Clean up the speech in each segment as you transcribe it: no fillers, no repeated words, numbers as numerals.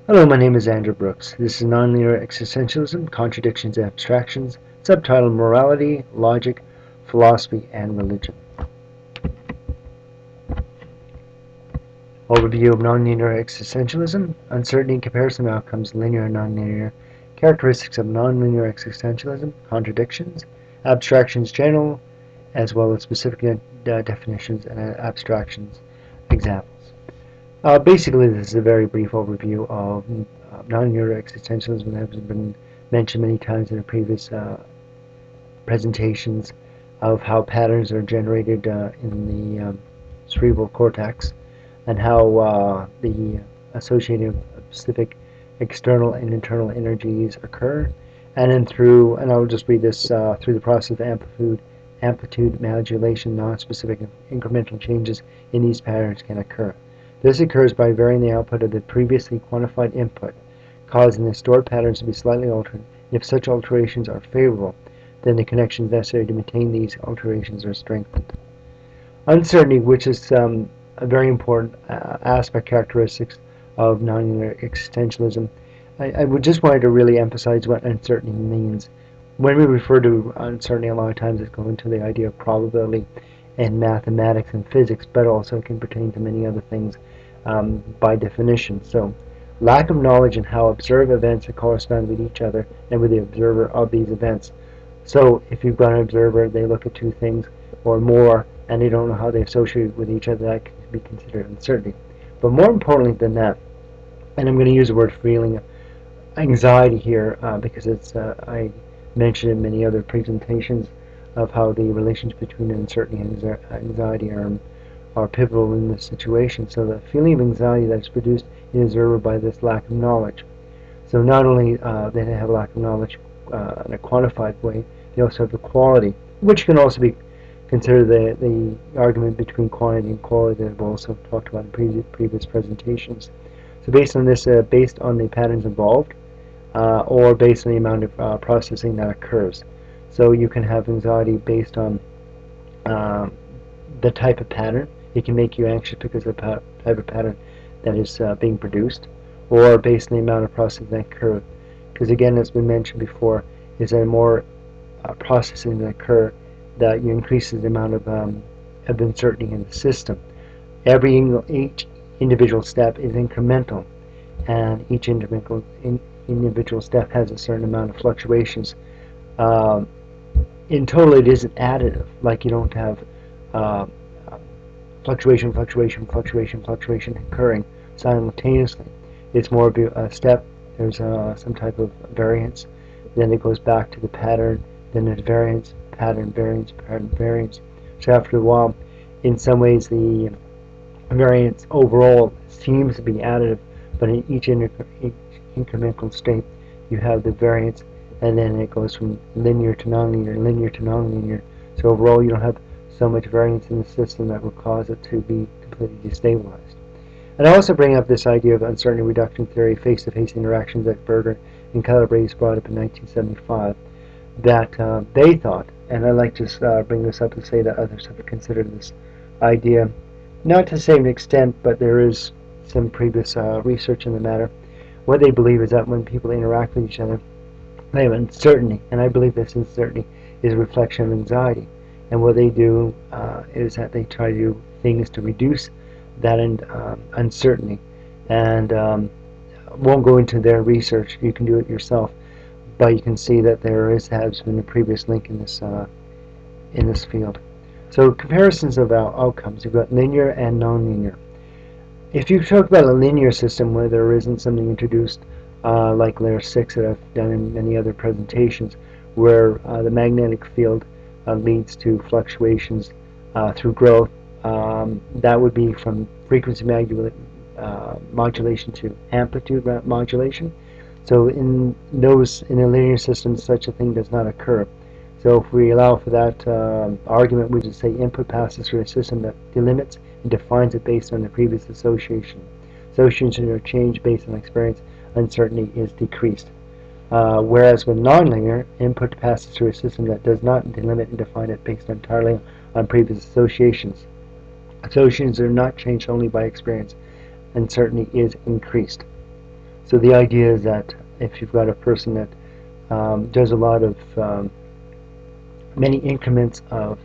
Hello, my name is Andrew Brooks. This is Non-Linear Existentialism, Contradictions and Abstractions, subtitled Morality, Logic, Philosophy, and Religion. Overview of Non-Linear Existentialism, Uncertainty, Comparison of Outcomes, Linear and Non-Linear, Characteristics of Non-Linear Existentialism, Contradictions, Abstractions General, as well as specific definitions and abstractions examples. Basically, this is a very brief overview of non-linear existentialism that has been mentioned many times in the previous presentations of how patterns are generated in the cerebral cortex and how the associated specific external and internal energies occur. And then and I'll just read this, through the process of amplitude modulation, non-specific incremental changes in these patterns can occur. This occurs by varying the output of the previously quantified input, causing the stored patterns to be slightly altered. If such alterations are favorable, then the connections necessary to maintain these alterations are strengthened. Uncertainty, which is a very important characteristics of non-linear existentialism. I would just wanted to really emphasize what uncertainty means. When we refer to uncertainty, a lot of times it's going to the idea of probability in mathematics and physics, but also it can pertain to many other things by definition. So, lack of knowledge in how observed events correspond with each other and with the observer of these events. So, if you've got an observer, they look at two things or more, and they don't know how they associate with each other, that can be considered uncertainty. But more importantly than that, and I'm going to use the word feeling, anxiety here, because it's I mentioned in many other presentations of how the relations between uncertainty and anxiety are pivotal in this situation. So the feeling of anxiety that is produced in the observer by this lack of knowledge. So not only they have a lack of knowledge in a quantified way, they also have the quality, which can also be considered the argument between quantity and quality that I've also talked about in previous presentations. So based on this, based on the patterns involved, or based on the amount of processing that occurs. So you can have anxiety based on the type of pattern. It can make you anxious because of the type of pattern that is being produced, or based on the amount of processing that occurs. Because again, as been mentioned before, is there more processing that occur, that you increases the amount of uncertainty in the system. Each individual step is incremental, and each individual step has a certain amount of fluctuations. In total, it isn't additive. Like you don't have fluctuation occurring simultaneously. It's more of a step. There's some type of variance. Then it goes back to the pattern. Then there's variance, pattern, variance, pattern, variance. So after a while, in some ways, the variance overall seems to be additive, but in each incremental state, you have the variance, and then it goes from linear to nonlinear, linear to nonlinear. So overall, you don't have so much variance in the system that will cause it to be completely destabilized. And I also bring up this idea of uncertainty reduction theory, face-to-face interactions that Berger and Calabrese brought up in 1975, that they thought, and I like to bring this up to say that others have considered this idea, not to the same extent, but there is some previous research in the matter. What they believe is that when people interact with each other, they have uncertainty, and I believe this uncertainty is a reflection of anxiety. And what they do is that they try to do things to reduce that uncertainty. And won't go into their research. You can do it yourself, but you can see that there has been a previous link in this field. So comparisons of outcomes. You've got linear and nonlinear. If you talk about a linear system where there isn't something introduced like layer 6 that I've done in many other presentations, where the magnetic field leads to fluctuations through growth, that would be from frequency modulation to amplitude modulation. So in a linear system, such a thing does not occur. So if we allow for that argument, we just say input passes through a system that delimits and defines it based on the previous association. Associations are changed based on experience. Uncertainty is decreased. Whereas with nonlinear, input passes through a system that does not delimit and define it based entirely on previous associations. Associations are not changed only by experience. Uncertainty is increased. So the idea is that if you've got a person that does a lot of many increments of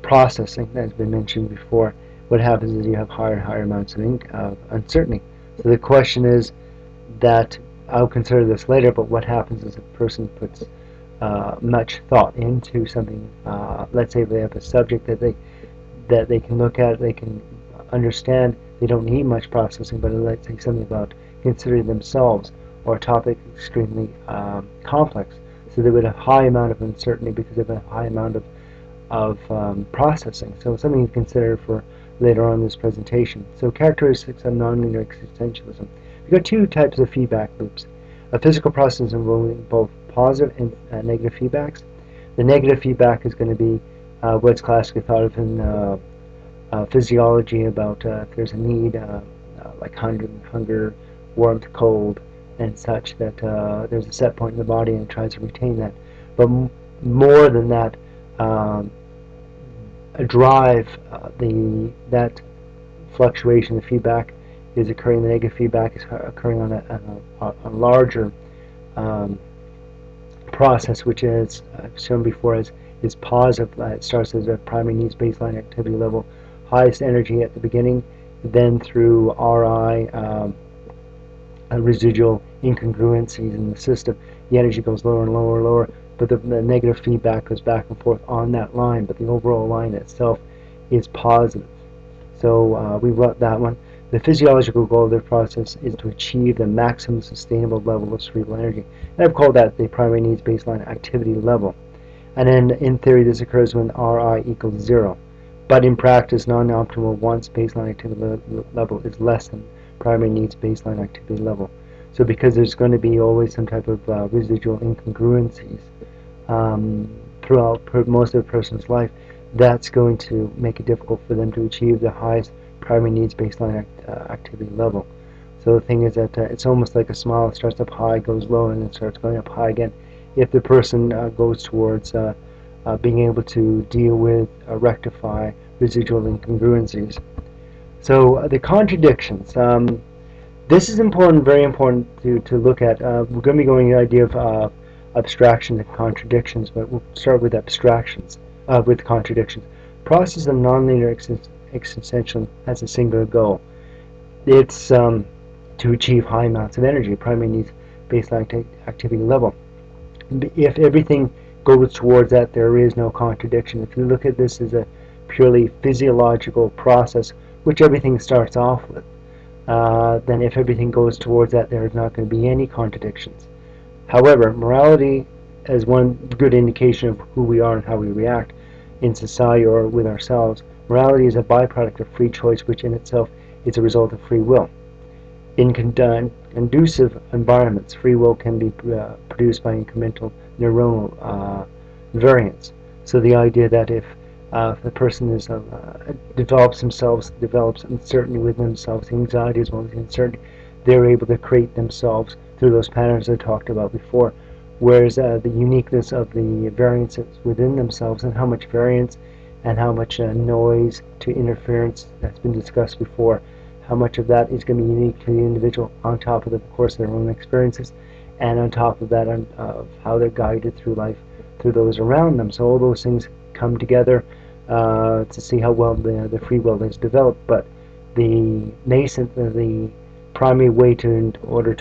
processing, that has been mentioned before, what happens is you have higher and higher amounts of uncertainty. So the question is that, I'll consider this later, but what happens is a person puts much thought into something. Let's say they have a subject that they can look at, they can understand. They don't need much processing, but let's say something about considering themselves or a topic extremely complex. So they would have a high amount of uncertainty because of a high amount of processing. So something to consider for later on in this presentation. So characteristics of non-linear existentialism. We've got two types of feedback loops. A physical process involving both positive and negative feedbacks. The negative feedback is going to be what's classically thought of in physiology about if there's a need, like hunger, warmth, cold, and such, that there's a set point in the body and it tries to retain that. But more than that, a drive, that fluctuation, the feedback is occurring, the negative feedback is occurring on a larger process, which is shown before as is positive. It starts as a primary needs baseline activity level, highest energy at the beginning, then through RI, residual incongruencies in the system, the energy goes lower and lower and lower, but the negative feedback goes back and forth on that line, but the overall line itself is positive. So we've got that one. The physiological goal of the process is to achieve the maximum sustainable level of cerebral energy. And I've called that the primary needs baseline activity level. And then in theory this occurs when RI equals 0. But in practice, non-optimal wants baseline activity level is less than primary needs baseline activity level. So because there's going to be always some type of residual incongruencies throughout most of a person's life, that's going to make it difficult for them to achieve the highest primary needs baseline activity level. So the thing is that it's almost like a smile. It starts up high, goes low, and then starts going up high again. If the person goes towards being able to deal with, rectify residual incongruencies. So the contradictions. This is important, very important to look at. We're going to be going the idea of abstractions and contradictions, but we'll start with abstractions, with contradictions. Process of non-linear existentialism has a singular goal. It's to achieve high amounts of energy, primary needs baseline activity level. If everything goes towards that, there is no contradiction. If you look at this as a purely physiological process, which everything starts off with, then if everything goes towards that, there is not going to be any contradictions. However, morality as one good indication of who we are and how we react in society or with ourselves, morality is a byproduct of free choice, which in itself is a result of free will. In conducive environments, free will can be produced by incremental neuronal variance. So the idea that if the person is develops uncertainty within themselves, anxiety as well as uncertainty, they're able to create themselves through those patterns I talked about before. Whereas the uniqueness of the variances within themselves and how much variance and how much noise to interference that's been discussed before, how much of that is going to be unique to the individual on top of, of course, their own experiences, and on top of that, of how they're guided through life, through those around them. So all those things come together to see how well the free will is developed. But the nascent, the primary way in order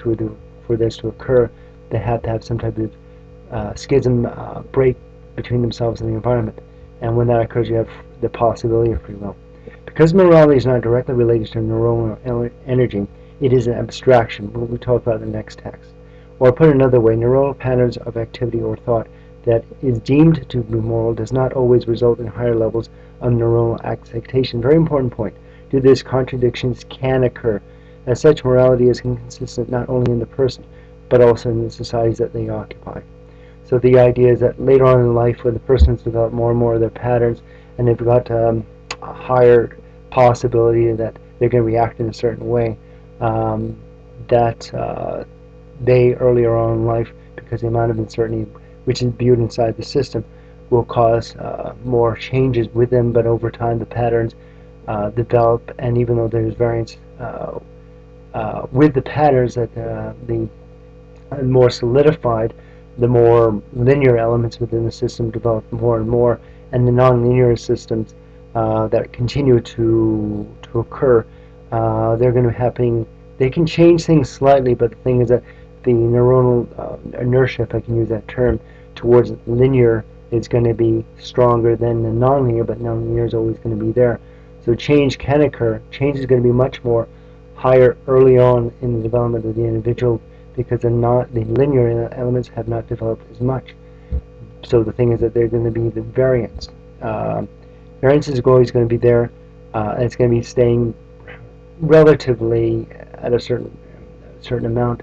for this to occur, they have to have some type of schism, break between themselves and the environment. And when that occurs, you have the possibility of free will. Because morality is not directly related to neuronal energy, it is an abstraction, what we talk about in the next text. Or put another way, neuronal patterns of activity or thought that is deemed to be moral does not always result in higher levels of neuronal acceptation. Very important point. Due to this, contradictions can occur. As such, morality is inconsistent not only in the person, but also in the societies that they occupy. So the idea is that later on in life, when the person has developed more and more of their patterns, and they've got a higher possibility that they're going to react in a certain way, that they earlier on in life, because the amount of uncertainty which is imbued inside the system, will cause more changes with them, but over time the patterns develop, and even though there's variance with the patterns that the more solidified, the more linear elements within the system develop more and more, and the non-linear systems that continue to occur, they're going to be happening. They can change things slightly, but the thing is that the neuronal inertia, if I can use that term, towards linear is going to be stronger than the non-linear, but non-linear is always going to be there. So change can occur. Change is going to be much more higher early on in the development of the individual, because the linear elements have not developed as much. So the thing is that they're going to be the variance. Variance is always going to be there, and it's going to be staying relatively at a certain amount,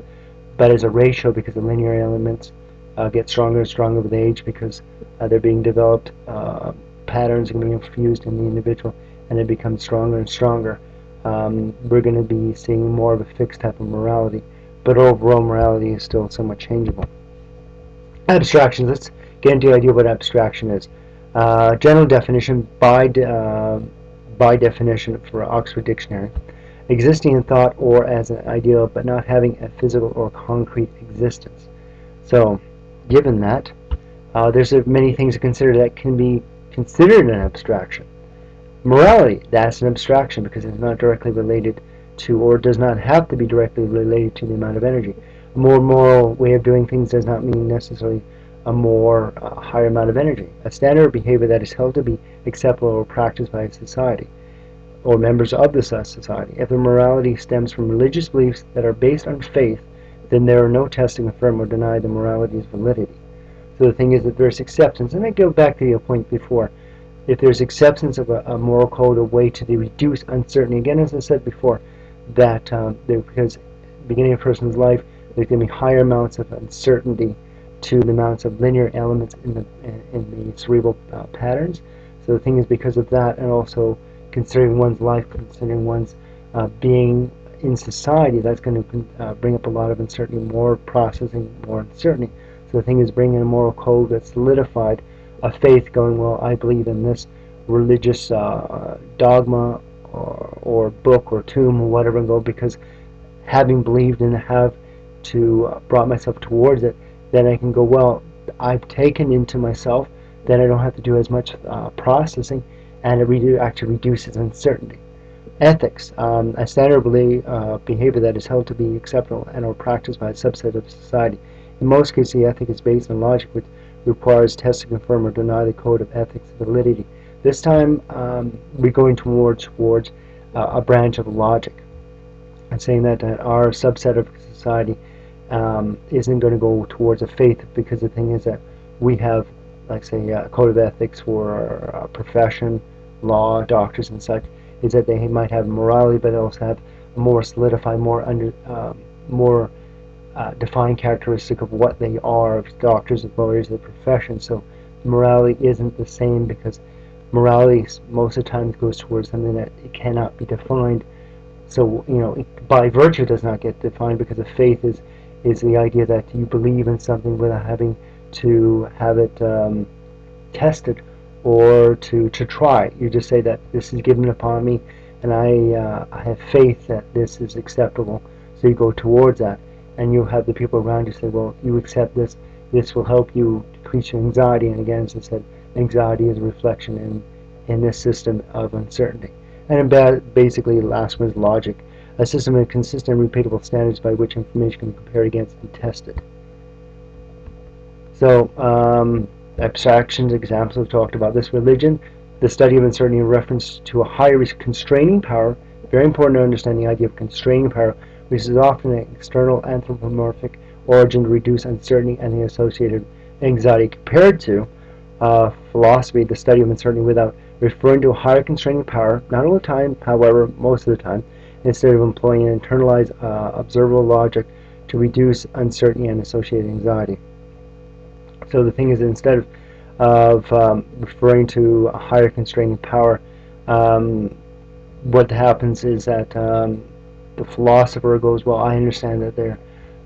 but as a ratio, because the linear elements get stronger and stronger with age, because they're being developed, patterns are being infused in the individual, and it becomes stronger and stronger. We're going to be seeing more of a fixed type of morality, but overall morality is still somewhat changeable. Abstractions. Let's get into the idea of what abstraction is. General definition, by definition for Oxford Dictionary: existing in thought or as an ideal, but not having a physical or concrete existence. So, given that, there's many things to consider that can be considered an abstraction. Morality, that's an abstraction because it's not directly related to, or does not have to be directly related to, the amount of energy. A more moral way of doing things does not mean necessarily a more higher amount of energy. A standard of behavior that is held to be acceptable or practiced by a society or members of the society. If the morality stems from religious beliefs that are based on faith, then there are no tests to confirm or deny the morality's validity. So the thing is that there's acceptance, and I go back to your point before. If there's acceptance of a moral code, a way to reduce uncertainty, again, as I said before, that because beginning of a person's life, there's going to be higher amounts of uncertainty to the amounts of linear elements in the cerebral patterns. So the thing is, because of that, and also considering one's life, considering one's being in society, that's going to bring up a lot of uncertainty, more processing, more uncertainty. So the thing is, bringing a moral code that's solidified, a faith going, well, I believe in this religious dogma or book or tomb or whatever, and go, because having believed and have brought myself towards it, then I can go, well, I've taken into myself, then I don't have to do as much processing, and it actually reduces uncertainty. Ethics, a standard behavior that is held to be acceptable and or practiced by a subset of society. In most cases, the ethic is based on logic, which requires tests to confirm or deny the code of ethics validity. This time, we're going towards a branch of logic, and saying that our subset of society isn't going to go towards a faith, because the thing is that we have, like, say, a code of ethics for our profession, law, doctors and such, is that they might have morality, but they also have a more solidified, more defined characteristic of what they are, doctors and lawyers, the profession. So morality isn't the same, because morality most of the time goes towards something that it cannot be defined. So, by virtue does not get defined, because of faith is the idea that you believe in something without having to have it tested or to try. You just say that this is given upon me, and I have faith that this is acceptable. So you go towards that, and you have the people around you say, well, you accept this. This will help you decrease your anxiety. And again, as I said, anxiety is a reflection in this system of uncertainty. And basically, the last one is logic, a system of consistent and repeatable standards by which information can be compared against and tested. So, abstractions, examples, we've talked about this. Religion, the study of uncertainty in reference to a higher constraining power. Very important to understand the idea of constraining power, which is often an external anthropomorphic origin to reduce uncertainty and the associated anxiety, compared to philosophy, the study of uncertainty without referring to a higher constraining power, not all the time, however, most of the time, instead of employing an internalized observable logic to reduce uncertainty and associated anxiety. So the thing is, instead of referring to a higher constraining power, what happens is that the philosopher goes, well, I understand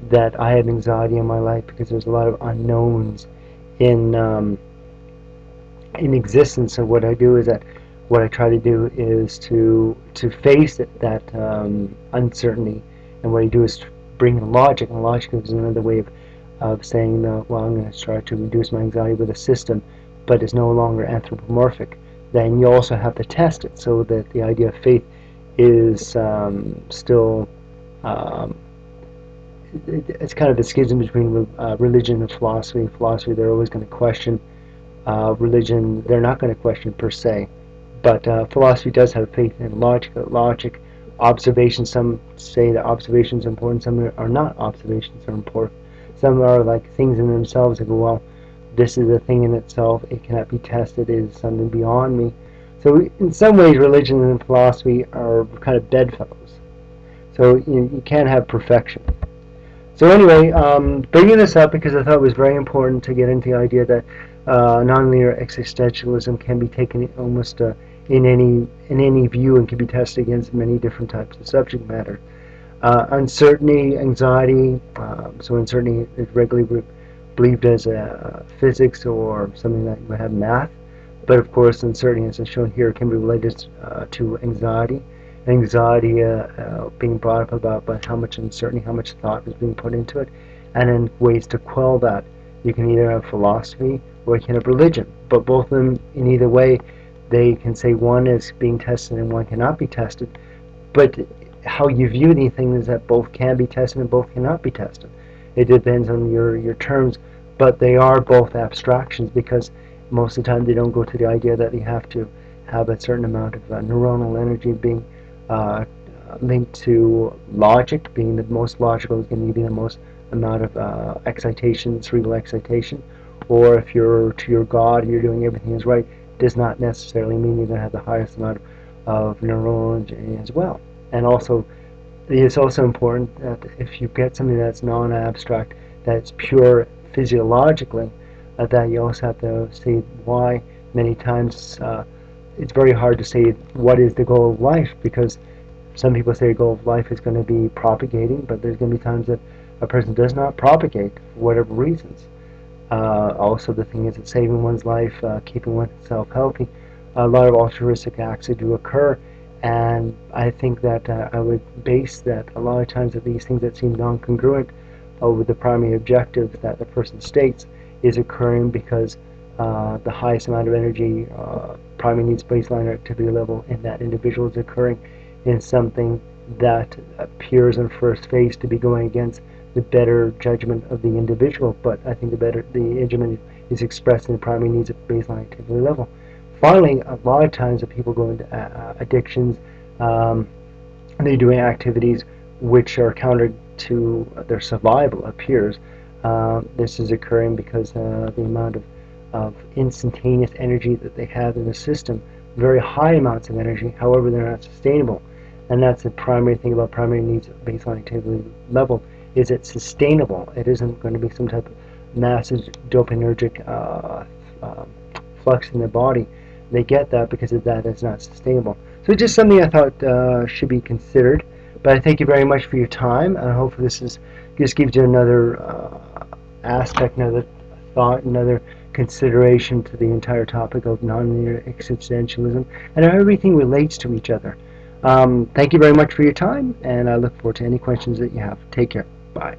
that I have anxiety in my life because there's a lot of unknowns in existence. So what I do is that what I try to do is to face that uncertainty And what you do is bring in logic, and logic is another way of saying, well, I'm going to try to reduce my anxiety with a system, but it's no longer anthropomorphic. Then you also have to test it, so that the idea of faith is still it's kind of a schism between religion and philosophy. Philosophy, they're always going to question. Religion, they're not going to question per se. But philosophy does have faith in logic, observation. Some say that observations are important, some are not observations are important. Some are like things in themselves that go, well, this is a thing in itself, it cannot be tested, it is something beyond me. So in some ways, religion and philosophy are kind of bedfellows. So you can't have perfection. So anyway, bringing this up because I thought it was very important to get into the idea that non-linear existentialism can be taken almost in any view and can be tested against many different types of subject matter. Uncertainty, anxiety. So uncertainty is regularly believed as physics or something that would have math. But of course, uncertainty, as shown here, can be related to anxiety. Anxiety being brought up about how much uncertainty, how much thought is being put into it, and then ways to quell that. You can either have philosophy or you can have religion, but both of them, in either way, they can say one is being tested and one cannot be tested. But how you view anything is that both can be tested and both cannot be tested. It depends on your terms, but they are both abstractions because most of the time they don't go to the idea that you have to have a certain amount of neuronal energy being linked to logic. Being the most logical is going to give you the most amount of excitation, cerebral excitation. Or if you're to your God, you're doing everything is right, does not necessarily mean you're going to have the highest amount of neuronal energy as well. And also, it's also important that if you get something that's non-abstract, that's pure physiologically, that you also have to see why many times it's very hard to say what is the goal of life, because some people say the goal of life is going to be propagating, but there's going to be times that a person does not propagate for whatever reasons. Also, the thing is that saving one's life, keeping oneself healthy, a lot of altruistic acts do occur, and I think that I would base that a lot of times that these things that seem non-congruent with the primary objective that the person states is occurring because the highest amount of energy, primary needs baseline activity level in that individual is occurring in something that appears on first face to be going against the better judgment of the individual, but I think the judgment is expressed in the primary needs at baseline activity level. Finally, a lot of times that people go into addictions, and they're doing activities which are counter to their survival appears. This is occurring because the amount of instantaneous energy that they have in the system, very high amounts of energy, however they're not sustainable. And that's the primary thing about primary needs at baseline activity level, is it's sustainable. It isn't going to be some type of massive dopaminergic flux in the body. They get that because of that is not sustainable. So it's just something I thought should be considered. But I thank you very much for your time, and hopefully this just gives you another aspect, another thought, another consideration to the entire topic of non-linear existentialism and how everything relates to each other. Thank you very much for your time, and I look forward to any questions that you have. Take care. Bye.